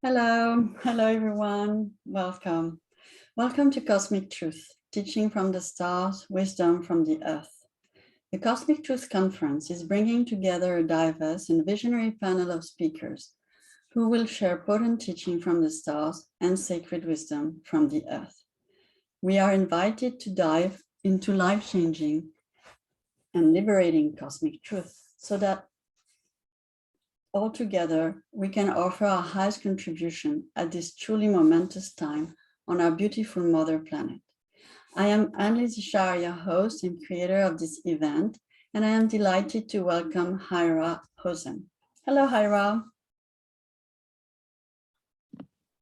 Hello everyone. Welcome. Welcome to Cosmic Truth, teaching from the stars, wisdom from the earth. The Cosmic Truth Conference is bringing together a diverse and visionary panel of speakers who will share potent teaching from the stars and sacred wisdom from the earth. We are invited to dive into life-changing and liberating cosmic truth so that altogether, we can offer our highest contribution at this truly momentous time on our beautiful mother planet. I am Isha, your host and creator of this event, and I am delighted to welcome Hira Hosèn. Hello, Hira.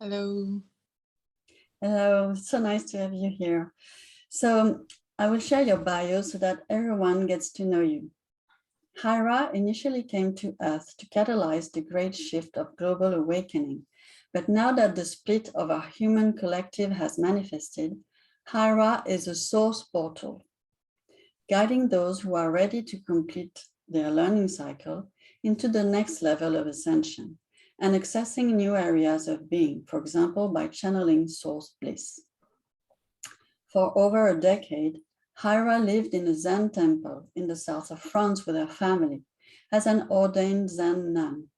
Hello. Hello, so nice to have you here. So I will share your bio so that everyone gets to know you. Hira initially came to Earth to catalyze the great shift of global awakening, but now that the split of our human collective has manifested, Hira is a source portal, guiding those who are ready to complete their learning cycle into the next level of ascension and accessing new areas of being, for example, by channeling source bliss. For over a decade, Hira lived in a Zen temple in the south of France with her family as an ordained Zen nun,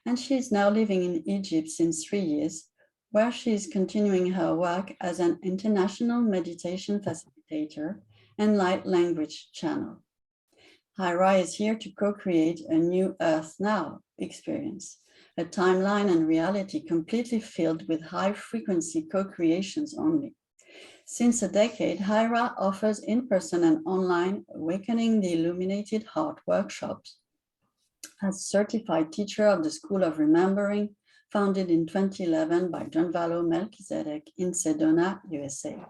and she is now living in Egypt since 3 years, where she is continuing her work as an international meditation facilitator and light language channel. Hira is here to co-create a new Earth Now experience, a timeline and reality completely filled with high-frequency co-creations only. Since a decade, Hira offers in-person and online Awakening the Illuminated Heart workshops as certified teacher of the School of Remembering, founded in 2011 by John Valo Melchizedek in Sedona, USA.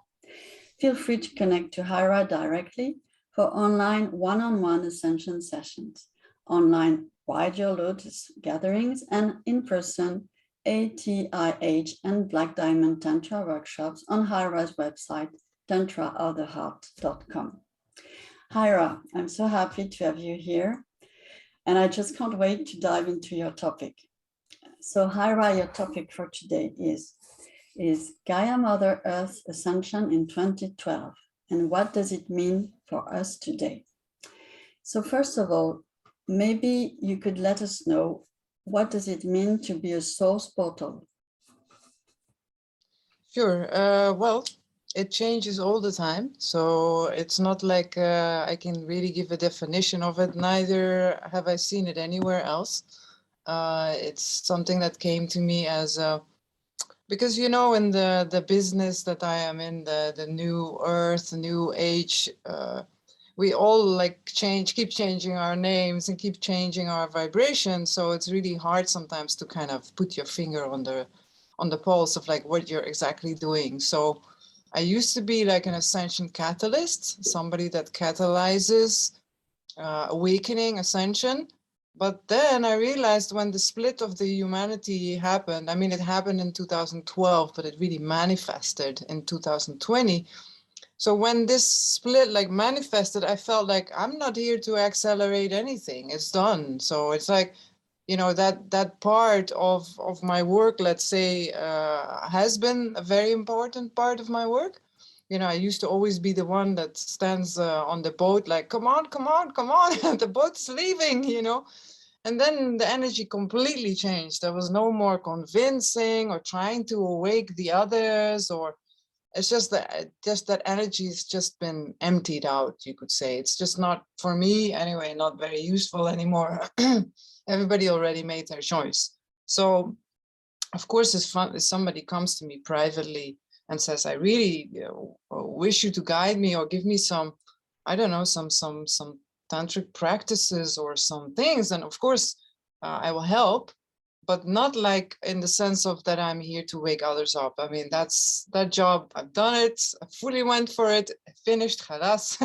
Feel free to connect to Hira directly for online one-on-one ascension sessions, online Ride Your Lotus gatherings, and in-person ATIH and Black Diamond Tantra workshops on Hira's website, tantraoftheheart.com. Hira, I'm so happy to have you here, and I just can't wait to dive into your topic. So Hira, your topic for today is Gaia Mother Earth Ascension in 2012, and what does it mean for us today? So first of all, maybe you could let us know, what does it mean to be a source portal? Sure. Well, it changes all the time. So it's not like I can really give a definition of it. Neither have I seen it anywhere else. It's something that came to me as because, you know, in the business that I am in, the new earth, the new age, we all like keep changing our names and keep changing our vibration. So it's really hard sometimes to kind of put your finger on the pulse of like what you're exactly doing. So I used to be like an ascension catalyst, somebody that catalyzes awakening, ascension. But then I realized when the split of the humanity happened, I mean, it happened in 2012, but it really manifested in 2020. So when this split like manifested, I felt like I'm not here to accelerate anything. It's done. So it's like, you know, that part of my work, let's say, has been a very important part of my work. You know, I used to always be the one that stands on the boat, like, come on, come on, come on, the boat's leaving, you know. And then the energy completely changed. There was no more convincing or trying to awake the others, or it's just that energy has just been emptied out, you could say. It's just not, for me anyway, not very useful anymore. Everybody already made their choice. So of course, it's fun if somebody comes to me privately and says, I really wish you to guide me or give me some, I don't know, some tantric practices or some things. And of course, I will help, but not like in the sense of that I'm here to wake others up. I mean, that's that job. I've done it. I fully went for it. I finished. Khalas.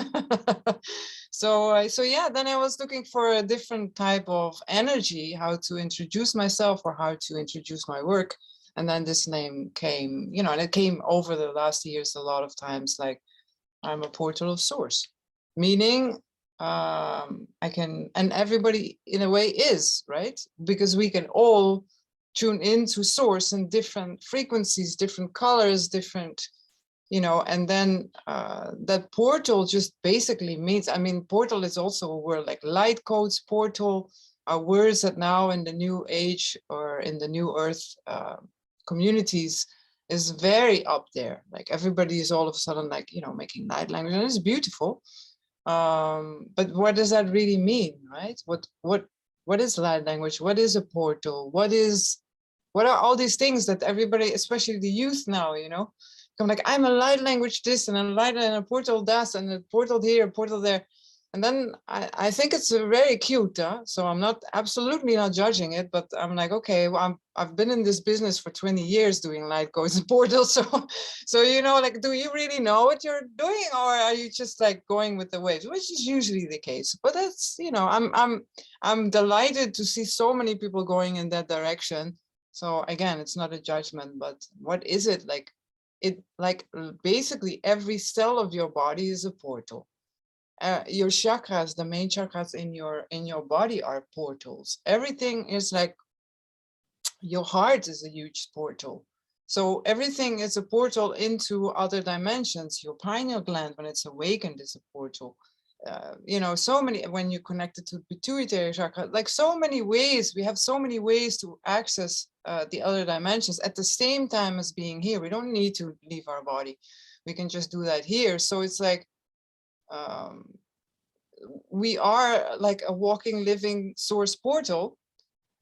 So yeah, then I was looking for a different type of energy, how to introduce myself or how to introduce my work. And then this name came, you know, and it came over the last years a lot of times, like I'm a portal of source, meaning I can, and everybody in a way is, right? Because we can all tune into source in different frequencies, different colors, different, you know, and then that portal just basically means, I mean, portal is also a word like light codes, portal are words that now in the new age or in the new earth communities is very up there. Like everybody is all of a sudden like, you know, making light language, and it's beautiful. But what does that really mean, right? What is light language? What is a portal? What are all these things that everybody, especially the youth now, you know, come like, I'm a light language this and a light and a portal that and a portal here, a portal there. And then I think it's very cute, so I'm not absolutely not judging it, but I'm like, okay, well, I've been in this business for 20 years doing light codes and portals, so you know, like, do you really know what you're doing, or are you just like going with the waves, which is usually the case. But that's, you know, I'm delighted to see so many people going in that direction. So again, it's not a judgment, but what is it like? It like basically every cell of your body is a portal. Your chakras, the main chakras in your body are portals. Everything is like, your heart is a huge portal. So everything is a portal into other dimensions. Your pineal gland, when it's awakened, is a portal. You know, so many, when you connect it to pituitary chakra, like so many ways, we have so many ways to access the other dimensions at the same time as being here. We don't need to leave our body. We can just do that here. So it's like, we are like a walking, living source portal,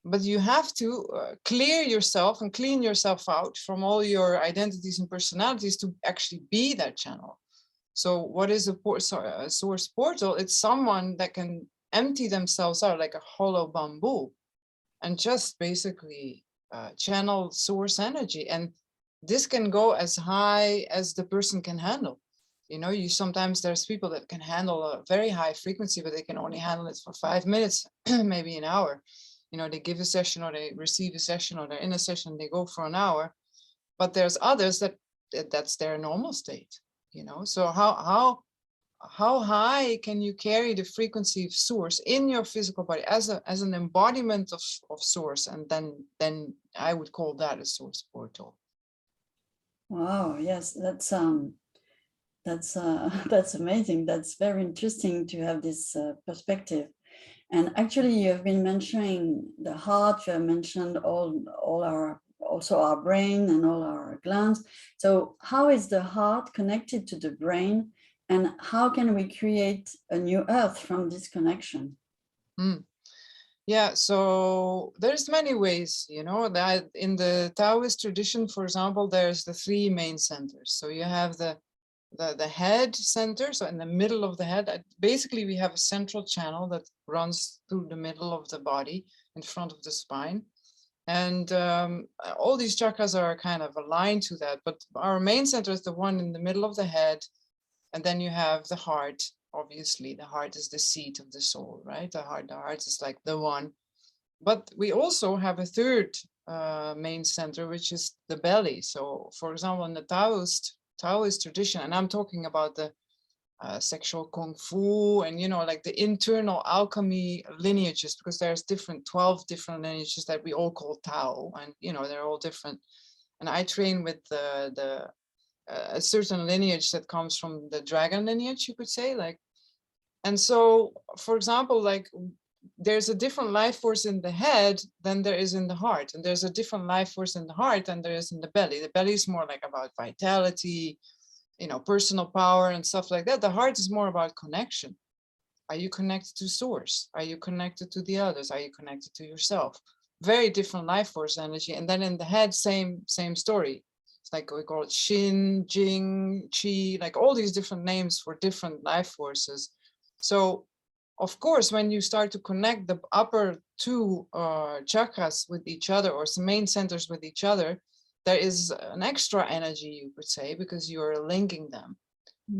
but you have to clear yourself and clean yourself out from all your identities and personalities to actually be that channel. So what is a source portal? It's someone that can empty themselves out like a hollow bamboo and just basically channel source energy. And this can go as high as the person can handle. You know, sometimes there's people that can handle a very high frequency, but they can only handle it for 5 minutes, maybe an hour. You know, they give a session or they receive a session or they're in a session, they go for an hour. But there's others that's their normal state, you know. So how high can you carry the frequency of source in your physical body as an embodiment of source? And then I would call that a source portal. Wow, yes, that's that's amazing. That's very interesting to have this perspective. And actually, you have been mentioning the heart. You have mentioned also our brain and all our glands. So, how is the heart connected to the brain, and how can we create a new Earth from this connection? Yeah, so there's many ways, you know, that in the Taoist tradition, for example, there's the 3 main centers. So you have the head center, so in the middle of the head, basically we have a central channel that runs through the middle of the body in front of the spine. And all these chakras are kind of aligned to that, but our main center is the one in the middle of the head. And then you have the heart. Obviously, the heart is the seat of the soul, right? The heart is like the one. But we also have a third main center, which is the belly. So, for example, in the Taoist tradition, and I'm talking about the sexual kung fu and, you know, like the internal alchemy lineages, because there's 12 different lineages that we all call Tao, and, you know, they're all different. And I train with a certain lineage that comes from the dragon lineage, you could say, like. And so, for example, like, there's a different life force in the head than there is in the heart, and there's a different life force in the heart than there is in the belly. The belly is more like about vitality, you know, personal power and stuff like that. The heart is more about connection. Are you connected to source? Are you connected to the others? Are you connected to yourself? Very different life force energy. And then in the head, same story. It's like we call it Shin, Jing, Qi, like all these different names for different life forces. So, of course, when you start to connect the upper 2 chakras with each other, or main centers with each other, there is an extra energy, you could say, because you're linking them.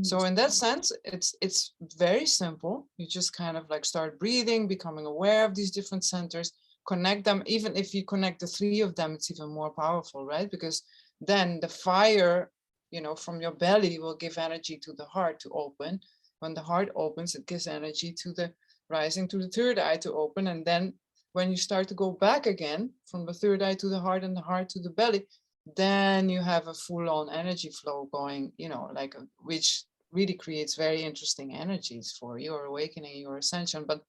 So in that sense, it's very simple. You just kind of like start breathing, becoming aware of these different centers, connect them. Even if you connect the 3 of them, it's even more powerful, right? Because then the fire, you know, from your belly will give energy to the heart to open. When the heart opens, it gives energy to the rising, to the third eye to open. And then when you start to go back again from the third eye to the heart and the heart to the belly, then you have a full-on energy flow going, you know, like which really creates very interesting energies for your awakening, your ascension. But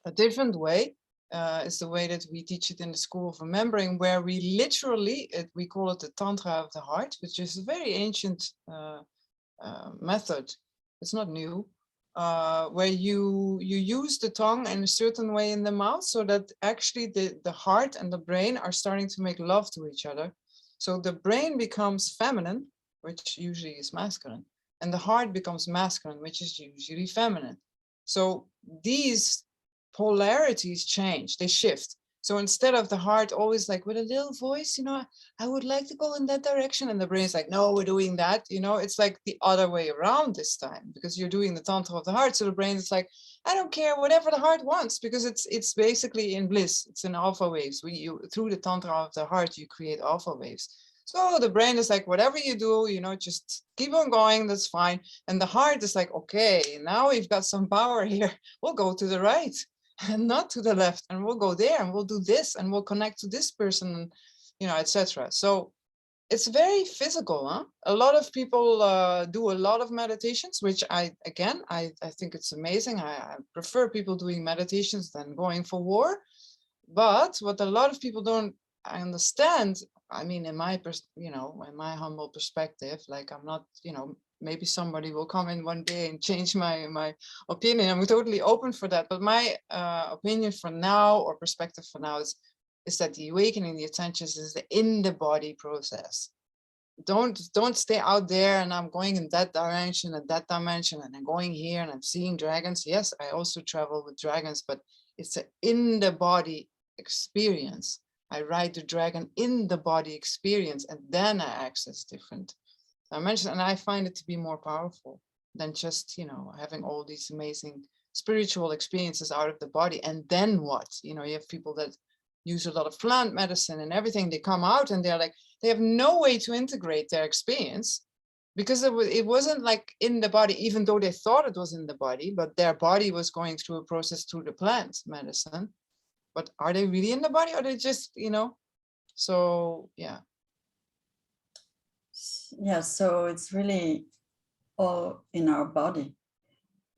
a different way is the way that we teach it in the School of Remembering, where we literally, we call it the Tantra of the Heart, which is a very ancient method. It's not new, where you use the tongue in a certain way in the mouth, so that actually the heart and the brain are starting to make love to each other. So the brain becomes feminine, which usually is masculine, and the heart becomes masculine, which is usually feminine. So these polarities change, they shift. So instead of the heart always like with a little voice, you know, I would like to go in that direction, and the brain's like, no, we're doing that, you know, it's like the other way around this time, because you're doing the Tantra of the heart. So the brain is like, I don't care, whatever the heart wants, because it's basically in bliss, it's in alpha waves. Through the Tantra of the heart, you create alpha waves. So the brain is like, whatever you do, you know, just keep on going, that's fine. And the heart is like, okay, now we've got some power here, we'll go to the right and not to the left, and we'll go there and we'll do this and we'll connect to this person, you know, etc. So it's very physical, huh? A lot of people do a lot of meditations, which I think it's amazing. I prefer people doing meditations than going for war. But what a lot of people don't understand, I mean, in my in my humble perspective, like, I'm not, you know, maybe somebody will come in one day and change my opinion. I'm totally open for that. But my opinion for now, or perspective for now, is that the awakening, the attentions, is the in the body process. Don't stay out there and I'm going in that direction and that dimension and I'm going here and I'm seeing dragons. Yes, I also travel with dragons, but it's an in the body experience. I ride the dragon in the body experience, and then I access different dimensions. And I find it to be more powerful than just, you know, having all these amazing spiritual experiences out of the body. And then what? You know, you have people that use a lot of plant medicine and everything. They come out and they're like, they have no way to integrate their experience, because it wasn't like in the body, even though they thought it was in the body, but their body was going through a process through the plant medicine. But are they really in the body? Or are they just, you know? So, yeah. Yeah, so it's really all in our body.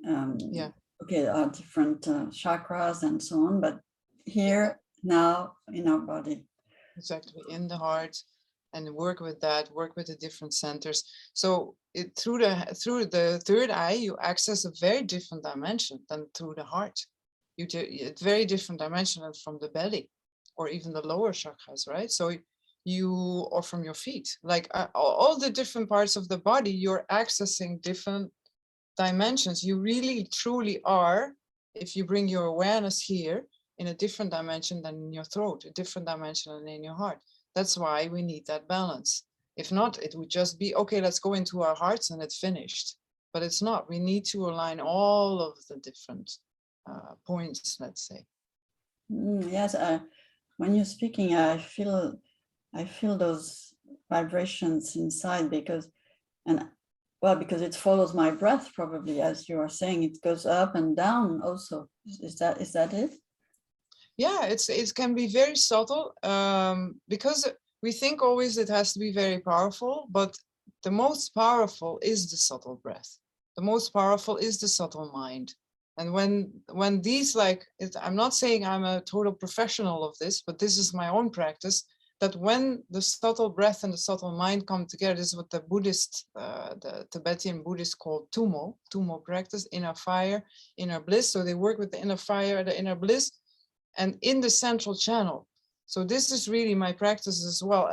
Yeah. Okay, there are different chakras and so on, but here, now, in our body. Exactly, in the heart, and work with that, work with the different centers. So through the third eye, you access a very different dimension than through the heart. It's very different dimension than from the belly, or even the lower chakras, right? So or from your feet, like all the different parts of the body, you're accessing different dimensions. You really truly are, if you bring your awareness here, in a different dimension than in your throat, a different dimension than in your heart. That's why we need that balance. If not, it would just be, okay, let's go into our hearts and it's finished. But it's not. We need to align all of the different points, let's say. Yes, when you're speaking, I feel those vibrations inside, because it follows my breath, probably, as you are saying. It goes up and down also. Is that it? Yeah, it can be very subtle, because we think always it has to be very powerful, but the most powerful is the subtle breath. The most powerful is the subtle mind. And when these, like, I'm not saying I'm a total professional of this, but this is my own practice, that when the subtle breath and the subtle mind come together, this is what the Buddhist, the Tibetan Buddhists call tumo practice, inner fire, inner bliss. So they work with the inner fire, the inner bliss, and in the central channel. So this is really my practice as well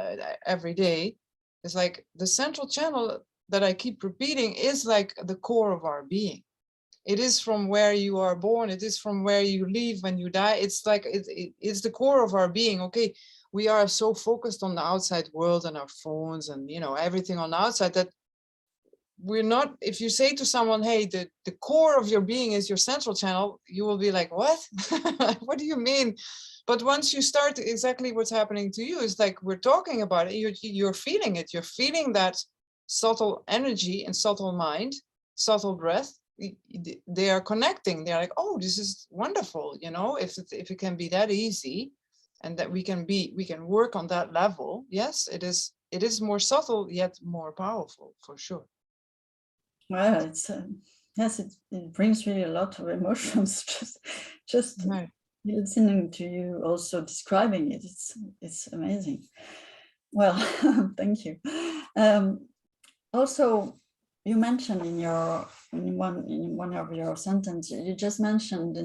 every day. It's like the central channel that I keep repeating is like the core of our being. It is from where you are born. It is from where you leave when you die. It's like, it's the core of our being. Okay, we are so focused on the outside world and our phones and, you know, everything on the outside, that we're not, if you say to someone, hey, the core of your being is your central channel, you will be like, what? What do you mean? But once you start, exactly what's happening to you is like, we're talking about it, you're feeling it. You're feeling that subtle energy and subtle mind, subtle breath. they are connecting. They're like, oh, this is wonderful, you know, if it can be that easy, and that we can work on that level. Yes, it is more subtle yet more powerful, for sure. Well, it's yes, it brings really a lot of emotions. just Right. listening to you also describing it. It's amazing. Well, thank you. Also, you mentioned in one of your sentences, you just mentioned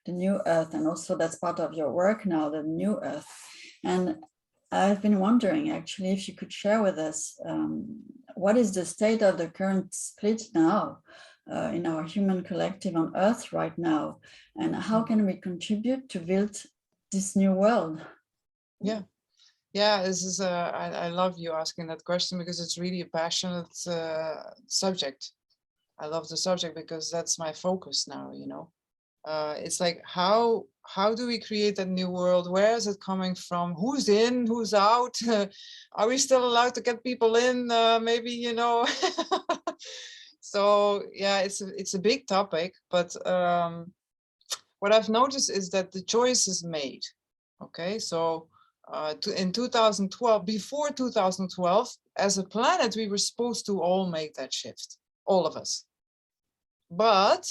the new earth, and also that's part of your work now, the new earth. And I've been wondering actually if you could share with us what is the state of the current split now in our human collective on Earth right now, and how can we contribute to build this new world? Yeah, this is I love you asking that question, because it's really a passionate subject. I love the subject because that's my focus now, you know. It's like, how do we create that new world? Where is it coming from? Who's in, who's out? Are we still allowed to get people in? Maybe, you know. So yeah, it's a big topic, but what I've noticed is that the choice is made. Okay, so in 2012, before 2012, as a planet, we were supposed to all make that shift, all of us. But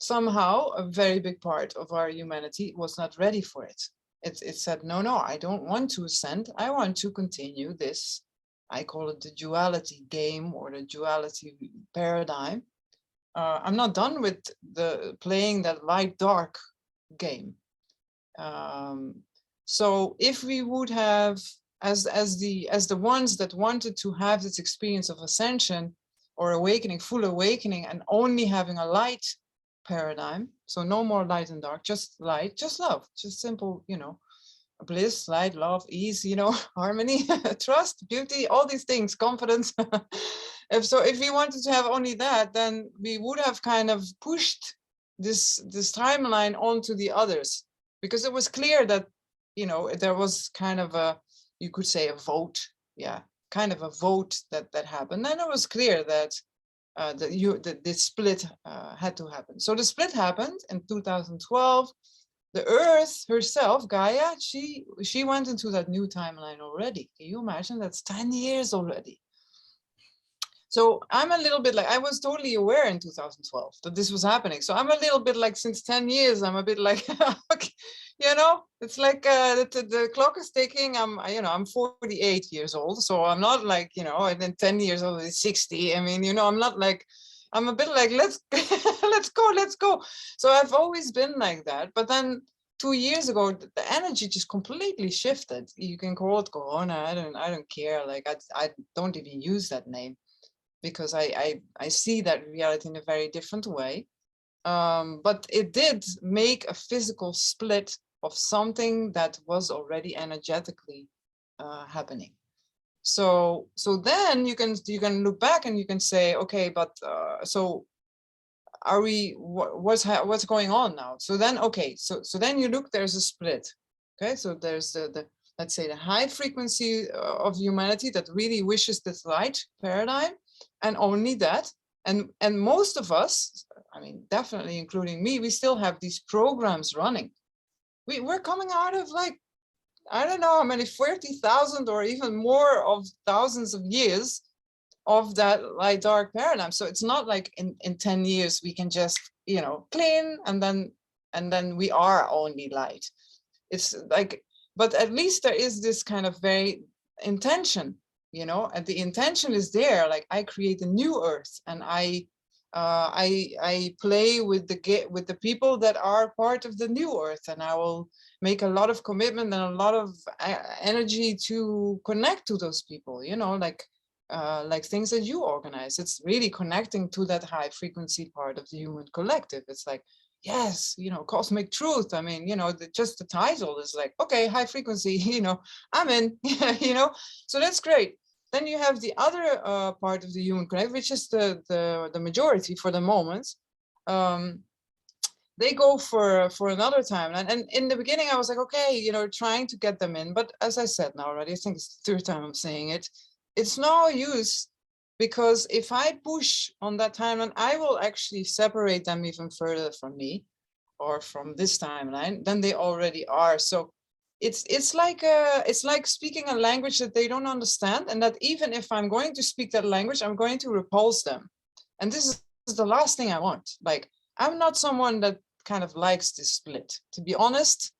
somehow a very big part of our humanity was not ready for it. It said, no, I don't want to ascend. I want to continue this. I call it the duality game, or the duality paradigm. I'm not done with playing that light dark game. So if we would have, as the ones that wanted to have this experience of ascension or awakening, full awakening, and only having a light paradigm, so no more light and dark, just light, just love, just simple, you know, bliss, light, love, ease, you know, harmony, trust, beauty, all these things, confidence. If we wanted to have only that, then we would have kind of pushed this timeline onto the others, because it was clear that, you know, there was kind of a, you could say, a vote, yeah, kind of a vote that happened. And it was clear that the split had to happen. So the split happened in 2012. The Earth herself, Gaia, she went into that new timeline already. Can you imagine? That's 10 years already. So I'm a little bit like, I was totally aware in 2012 that this was happening. So I'm a little bit like, since 10 years, I'm a bit like, okay, you know, it's like the clock is ticking. I'm 48 years old. So I'm not like, you know, and then 10 years old is 60. I mean, you know, I'm not like, I'm a bit like, let's let's go. So I've always been like that. But then 2 years ago, the energy just completely shifted. You can call it Corona. I don't care. Like I don't even use that name, because I see that reality in a very different way. But it did make a physical split of something that was already energetically happening. So then you can look back and you can say, okay, but so are we, what's going on now? So then, okay, so then you look, there's a split. Okay, so there's the let's say the high frequency of humanity that really wishes this light paradigm, and only that. And most of us, I mean, definitely including me, we still have these programs running. We're coming out of, like, I don't know how many, 40,000 or even more of thousands of years of that light dark paradigm. So it's not like in 10 years we can just, you know, clean and then we are only light. It's like, but at least there is this kind of very intention, you know, and the intention is there. Like, I create a new earth, and I play with the people that are part of the new earth, and I will make a lot of commitment and a lot of energy to connect to those people, you know, like things that you organize. It's really connecting to that high frequency part of the human collective. It's like, yes, you know, cosmic truth. I mean, you know, just the title is like, okay, high frequency, you know, I'm in, you know, so that's great. Then you have the other part of the human collective, which is the majority for the moment. They go for another time. And in the beginning, I was like, okay, you know, trying to get them in. But as I said now already, I think it's the third time I'm saying it, it's no use because if I push on that timeline, I will actually separate them even further from me or from this timeline than they already are. So it's like speaking a language that they don't understand, and that even if I'm going to speak that language, I'm going to repulse them. And this is the last thing I want. Like, I'm not someone that kind of likes this split, to be honest.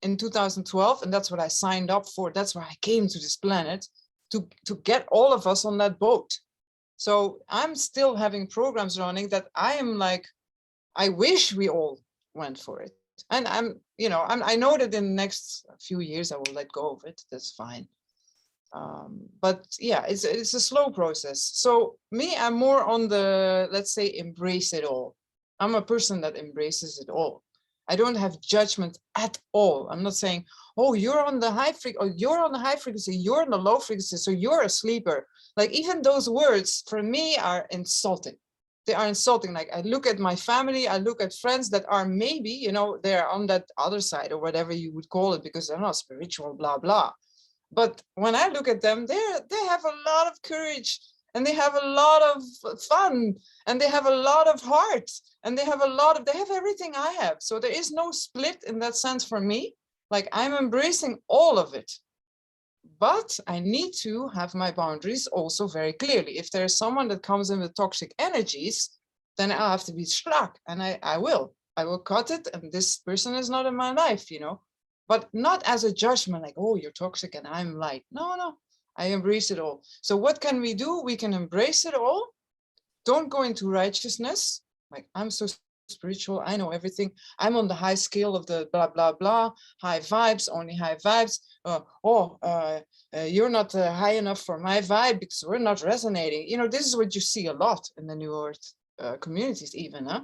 In 2012, and that's what I signed up for. That's why I came to this planet, to get all of us on that boat. So I'm still having programs running that I am like, I wish we all went for it. And I know that in the next few years I will let go of it. That's fine. But yeah, it's a slow process. So me, I'm more on the, let's say, embrace it all. I'm a person that embraces it all. I don't have judgment at all. I'm not saying, oh, you're on the high frequency, or you're on the high frequency, you're on the low frequency, so you're a sleeper. Like, even those words for me are insulting. They are insulting. Like, I look at my family, I look at friends that are maybe, they're on that other side or whatever you would call it, because they're not spiritual, blah, blah. But when I look at them, they have a lot of courage, and they have a lot of fun, and they have a lot of heart, and they have everything I have. So there is no split in that sense for me. Like, I'm embracing all of it. But I need to have my boundaries also very clearly. If there's someone that comes in with toxic energies, then I'll have to be struck, and I will cut it, and this person is not in my life, but not as a judgment, like, oh, you're toxic and I'm light. No, I embrace it all. So what can we do? We can embrace it all. Don't go into righteousness. Like, I'm so spiritual, I know everything. I'm on the high scale of the blah, blah, blah, high vibes, only high vibes. You're not high enough for my vibe because we're not resonating. This is what you see a lot in the New Earth communities even, huh?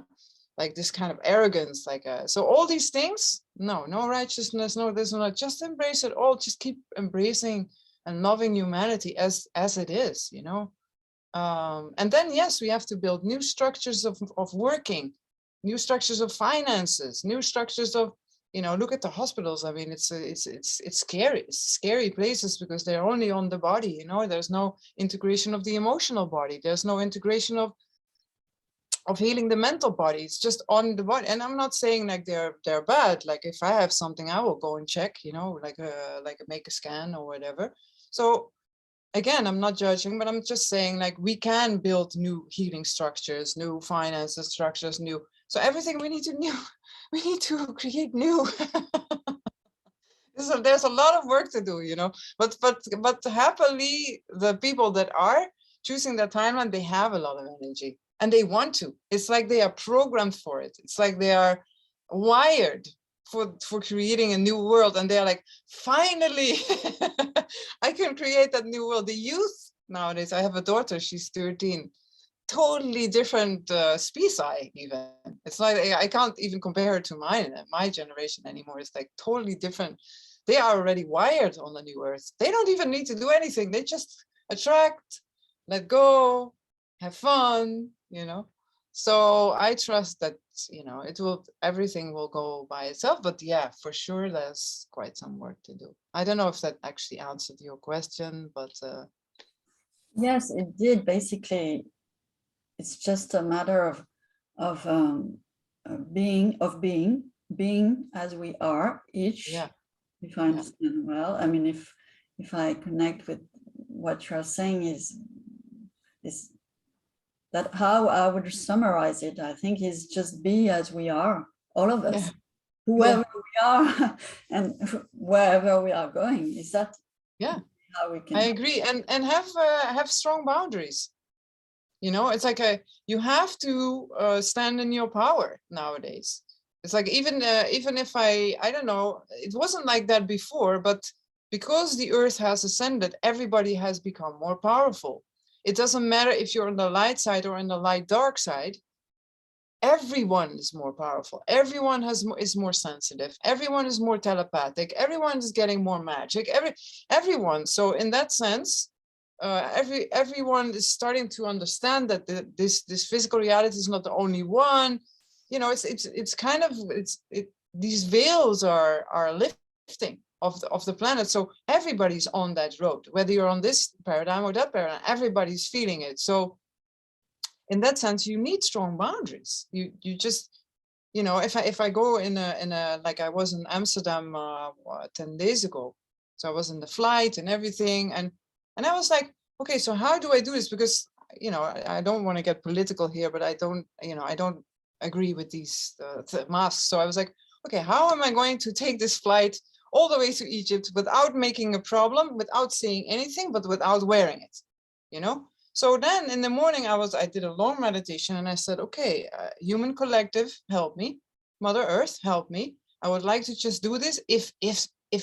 Like this kind of arrogance, so all these things, no righteousness, no this, no, just embrace it all. Just keep embracing and loving humanity as it is, and then, yes, we have to build new structures of working, new structures of finances, new structures of, look at the hospitals. I mean, it's scary. It's scary places because they're only on the body, there's no integration of the emotional body. There's no integration of healing the mental body. It's just on the body. And I'm not saying like they're bad. Like, if I have something, I will go and check, like make a scan or whatever. So again, I'm not judging, but I'm just saying, like, we can build new healing structures, new finances structures, new. So everything we need to create new. There's a lot of work to do, but happily, the people that are choosing that timeline, they have a lot of energy and they want to. It's like they are programmed for it. It's like they are wired for creating a new world, and they're like, finally, I can create that new world. The youth nowadays, I have a daughter, she's 13, totally different species even. It's like, I can't even compare her to my generation anymore. It's like totally different. They are already wired on the new earth. They don't even need to do anything. They just attract, let go, have fun, So I trust that, everything will go by itself. But yeah, for sure, there's quite some work to do. I don't know if that actually answered your question, but yes, it did. Basically, it's just a matter of being as we are each. yeah. If I understand well, I mean, if I connect with what you're saying is that how I would summarize it, I think, is just be as we are, all of us, whoever we are, and wherever we are going. Is that how we can? I agree, and have strong boundaries. It's like you have to stand in your power nowadays. It's like, even if I don't know, it wasn't like that before, but because the earth has ascended, everybody has become more powerful. It doesn't matter if you're on the light side or on the light dark side. Everyone is more powerful. Everyone is more sensitive. Everyone is more telepathic. Everyone is getting more magic. Everyone. So in that sense, everyone is starting to understand that this physical reality is not the only one. It's kind of these veils are lifting. of the planet. So everybody's on that road, whether you're on this paradigm or that paradigm, everybody's feeling it. So in that sense, you need strong boundaries. You just, you know, if I go in a like I was in Amsterdam 10 days ago, so I was in the flight and everything, and I was like, okay, so how do I do this? Because, you know, I don't want to get political here, but I don't, you know, I don't agree with these masks. So I was like, okay, how am I going to take this flight all the way to Egypt without making a problem, without saying anything, but without wearing it, you know? So then in the morning, I did a long meditation and I said, okay, human collective, help me. Mother Earth, help me. I would like to just do this. If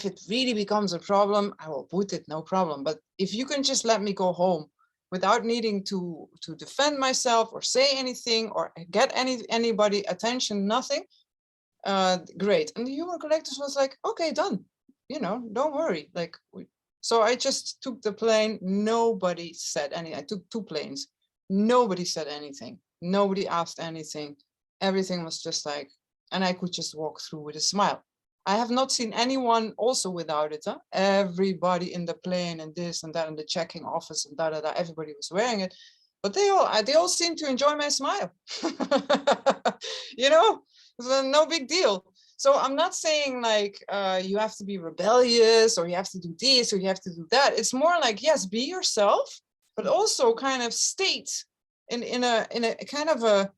it really becomes a problem, I will put it, no problem. But if you can just let me go home without needing to defend myself or say anything or get anybody attention, nothing, great. And the human collective was like, okay, done. You know, don't worry. Like, so I just took the plane. Nobody said anything. I took 2 planes. Nobody said anything. Nobody asked anything. Everything was just like, and I could just walk through with a smile. I have not seen anyone also without it. Huh? Everybody in the plane and this and that and the checking office and da. Everybody was wearing it, but they all seemed to enjoy my smile. You know, so no big deal. So I'm not saying like you have to be rebellious or you have to do this or you have to do that. It's more like, yes, be yourself, but also kind of state in a kind of a.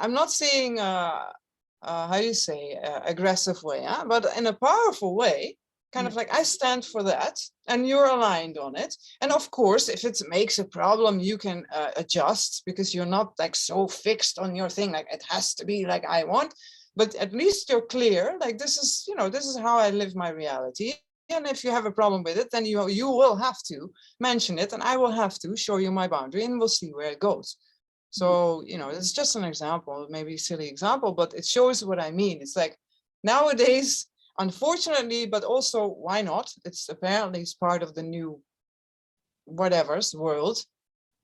I'm not saying how you say aggressive way, huh? But in a powerful way. Kind of like, I stand for that and you're aligned on it. And of course, if it makes a problem, you can adjust because you're not like so fixed on your thing, like it has to be like I want, but at least you're clear, like this is, you know, this is how I live my reality. And if you have a problem with it, then you will have to mention it and I will have to show you my boundary and we'll see where it goes. So, you know, it's just an example, maybe a silly example, but it shows what I mean. It's like nowadays, unfortunately, but also why not? It's apparently it's part of the new whatever's world,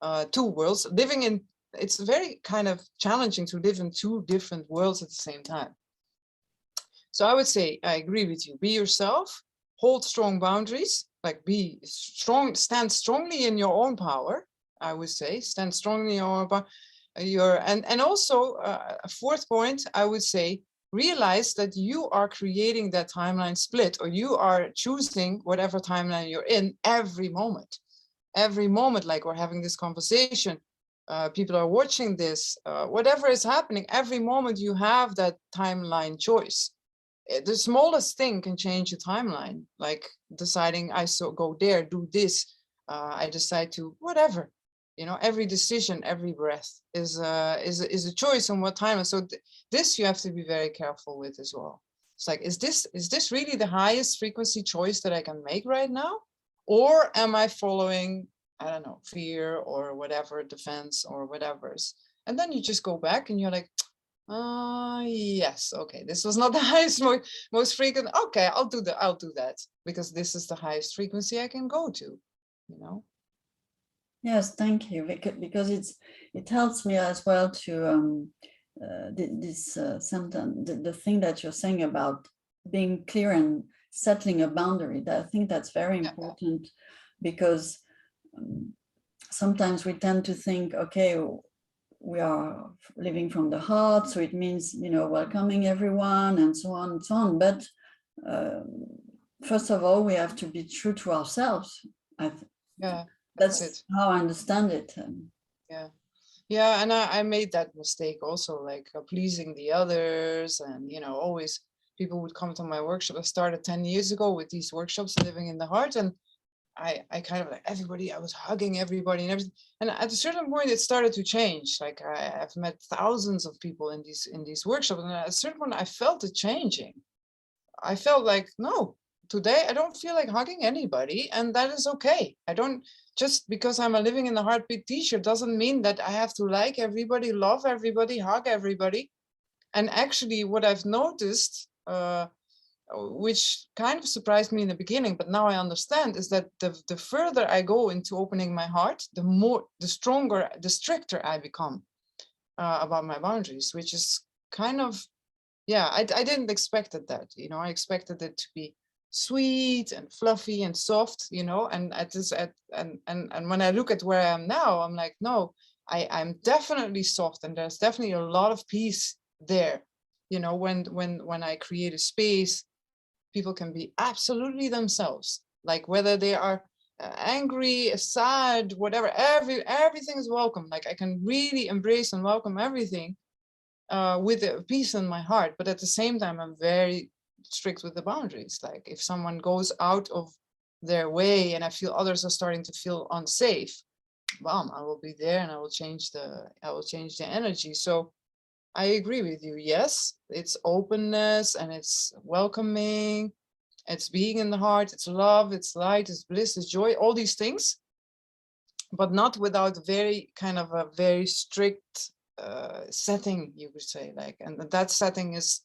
2 worlds living in. It's very kind of challenging to live in 2 different worlds at the same time. So I would say, I agree with you. Be yourself, hold strong boundaries, like be strong, stand strongly in your own power. I would say, stand strongly in your own power. And also a 4th point, I would say, realize that you are creating that timeline split, or you are choosing whatever timeline you're in every moment. Every moment, like we're having this conversation, people are watching this, whatever is happening, every moment you have that timeline choice. The smallest thing can change a timeline, like deciding I go there, do this, I decide to whatever. You know, every decision, every breath is a choice on what time. So this you have to be very careful with as well. It's like, is this really the highest frequency choice that I can make right now? Or am I following, I don't know, fear or whatever, defense or whatever's? And then you just go back and you're like, yes, okay, this was not the highest, most frequent. Okay, I'll do that because this is the highest frequency I can go to, you know. Yes, thank you, because it helps me as well to this sentence, the thing that you're saying about being clear and settling a boundary. That I think that's very important, because sometimes we tend to think, okay, we are living from the heart, so it means, you know, welcoming everyone and so on and so on. But first of all, we have to be true to ourselves. That's how I understand it. Yeah, and I made that mistake also, like pleasing the others, and you know, always people would come to my workshop. I started 10 years ago with these workshops, living in the heart, and I kind of like everybody, I was hugging everybody and everything. And at a certain point, it started to change. Like I've met thousands of people in these workshops, and at a certain point, I felt it changing. I felt like, no, today I don't feel like hugging anybody, and that is okay. I don't, just because I'm a Living in the Heartbeat teacher doesn't mean that I have to like everybody, love everybody, hug everybody. And actually what I've noticed, which kind of surprised me in the beginning, but now I understand, is that the further I go into opening my heart, the stronger, the stricter I become about my boundaries, which is kind of, yeah, I didn't expect that, you know, I expected it to be sweet and fluffy and soft, you know, and and when I look at where I am now, I'm like, no, I'm definitely soft, and there's definitely a lot of peace there. You know, when I create a space, people can be absolutely themselves, like whether they are angry, sad, whatever, everything is welcome. Like I can really embrace and welcome everything with a peace in my heart. But at the same time, I'm very strict with the boundaries. Like if someone goes out of their way and I feel others are starting to feel unsafe, bam, I will be there and I will change the energy. So I agree with you. Yes, it's openness and it's welcoming. It's being in the heart. It's love. It's light. It's bliss. It's joy. All these things, but not without very kind of a very strict setting, you could say. Like, and that setting is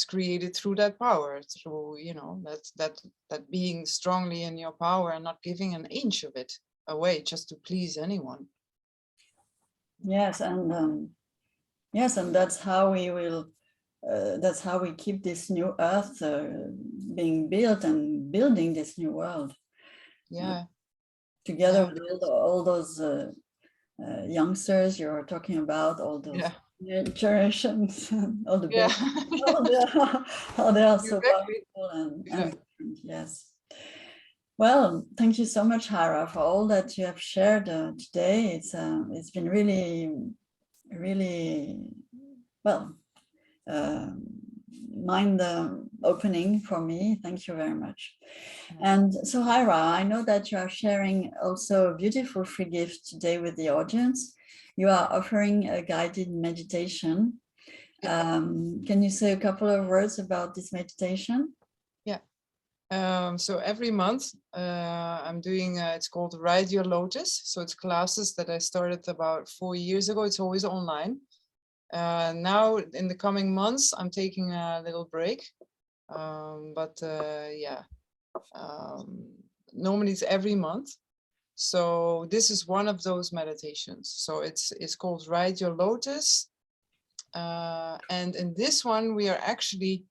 created through that power, through, you know, that being strongly in your power and not giving an inch of it away just to please anyone. Yes, and yes, and that's how we will. That's how we keep this new earth being built and building this new world. Yeah. Together Yeah. with all those youngsters you're talking about, all those generations, all the Yeah. babies, how they are so Exactly. powerful Yeah. and yes. Well, thank you so much, Hira, for all that you have shared today. It's been really, really well. Mind opening for me. Thank you very much. And so, Hira, I know that you are sharing also a beautiful free gift today with the audience. You are offering a guided meditation. Can you say a couple of words about this meditation? Yeah. So every month I'm doing, it's called Ride Your Lotus. So it's classes that I started about 4 years ago. It's always online. Now in the coming months, I'm taking a little break. Normally it's every month. So this is one of those meditations. So it's called Ride Your Lotus. And in this one, we are actually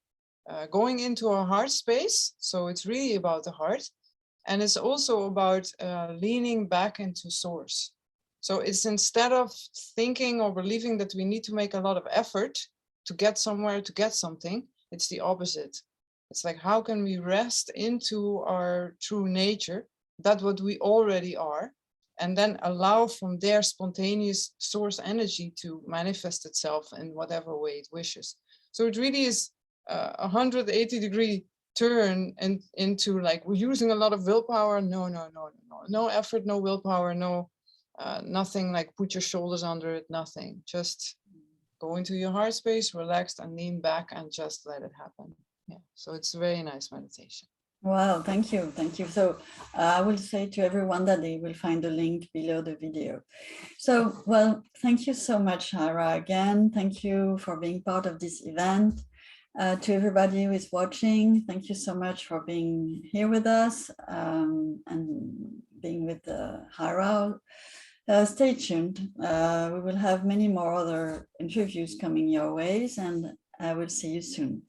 going into our heart space. So it's really about the heart. And it's also about leaning back into source. So it's instead of thinking or believing that we need to make a lot of effort to get somewhere, to get something, it's the opposite. It's like, how can we rest into our true nature, that what we already are, and then allow from there spontaneous source energy to manifest itself in whatever way it wishes. So it really is a 180-degree turn and into like, we're using a lot of willpower. No effort, no willpower, no nothing like put your shoulders under it, nothing. Just go into your heart space, relaxed and lean back and just let it happen. Yeah, so it's a very nice meditation. Wow, thank you. Thank you. So I will say to everyone that they will find the link below the video. So, well, thank you so much, Hira, again. Thank you for being part of this event. To everybody who is watching, thank you so much for being here with us and being with Hira. Stay tuned. We will have many more other interviews coming your ways, and I will see you soon.